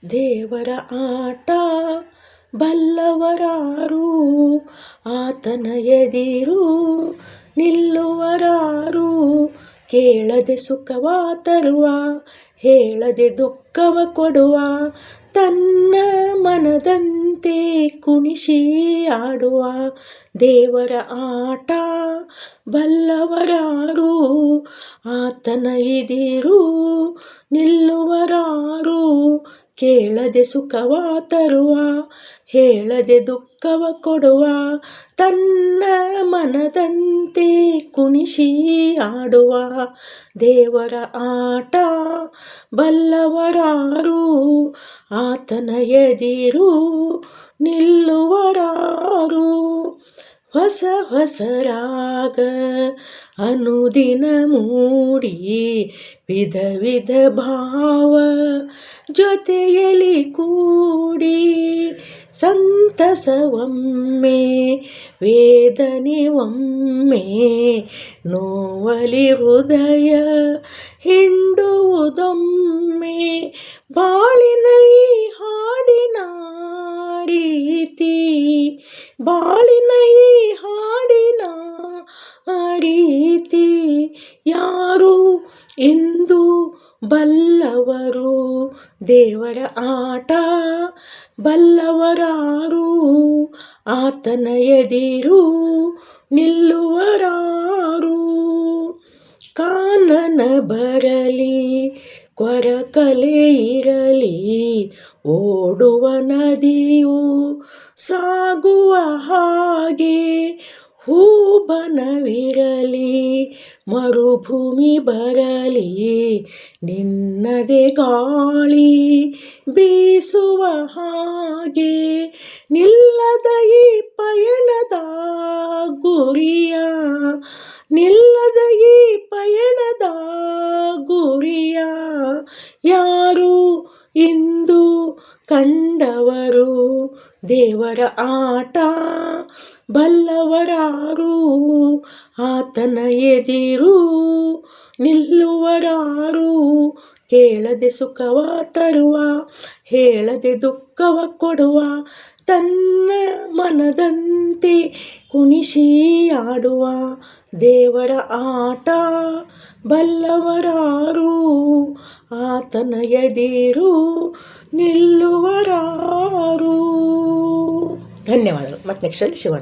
ದೇವರ ಆಟ ಬಲ್ಲವರಾರು, ಆತನ ಎದಿರು ನಿಲ್ಲುವರಾರು. ಕೇಳದೆ ಸುಖವ ತರುವ, ಹೇಳದೆ ದುಃಖವ ಕೊಡುವ, ತನ್ನ ಮನದಂತೆ ಕುಣಿಸಿ ಆಡುವ. ದೇವರ ಆಟ ಬಲ್ಲವರಾರು, ಆತನ ಎದಿರು ನಿಲ್ಲುವರಾರು. ಕೇಳದೆ ಸುಖವ ತರುವ, ಹೇಳದೆ ದುಃಖವ ಕೊಡುವ, ತನ್ನ ಮನದಂತೆ ಕುಣಿಸಿ ಆಡುವ. ದೇವರ ಆಟ ಬಲ್ಲವರಾರು, ಆತನ ಎದಿರು ನಿಲ್ಲುವರಾರು. ಹೊಸ ಹೊಸ ರಾಗ ಅನುದಿನ ಮೂಡಿ, ವಿಧ ವಿಧ ಭಾವ ಜೊತೆಯಲ್ಲಿ ಕೂಡಿ. ಸಂತಸವೊಮ್ಮೆ ವೇದನೆ ಒಮ್ಮೆ, ನೋವಲಿ ಹೃದಯ ಹಿಂಡುವುದೊಮ್ಮೆ. ಬಾಳಿನ ಈ ಹಾಡಿನ ರೀತಿ, ಬಾಳಿನ ಈ ಹಾಡಿನ ರೀತಿ, ಯಾರು ಇಂದು ಬಲ್ಲವರು. ದೇವರ ಆಟ ಬಲ್ಲವರಾರು, ಆತನ ಎದಿರು ನಿಲ್ಲುವರಾರು. ಕಾನನ ಬರಲಿ ಕೊರಕಲೆ ಇರಲಿ, ಓಡುವ ನದಿಯು ಸಾಗುವ ಹಾಗೆ. ಹೂಬನವಿರಲಿ ಮರುಭೂಮಿ ಬರಲಿ, ನಿನ್ನದೆ ಗಾಳಿ ಬೀಸುವ ಹಾಗೆ. ನಿಲ್ಲದ ಈ ಪಯಣದ ಗುರಿಯ, ನಿಲ್ಲದ ಈ ಪಯಣದ ಗುರಿಯ, ಯಾರು ಇಂದು ಕಂಡವರು. ದೇವರ ಆಟ ಬಲ್ಲವರಾರು, ಆತನ ಎದಿರು ನಿಲ್ಲುವರಾರು. ಕೇಳದೆ ಸುಖವ ತರುವ, ಹೇಳದೆ ದುಃಖವ ಕೊಡುವ, ತನ್ನ ಮನದಂತೆ ಕುಣಿಸಿ ಆಡುವ. ದೇವರ ಆಟ ಬಲ್ಲವರಾರು, ಆತನ ಎದಿರು ನಿಲ್ಲುವರಾರು. ಧನ್ಯವಾದಗಳು. ಮತ್ತೆ ನೆಕ್ಸ್ಟಲ್ಲಿ ಸಿಗೋಣ.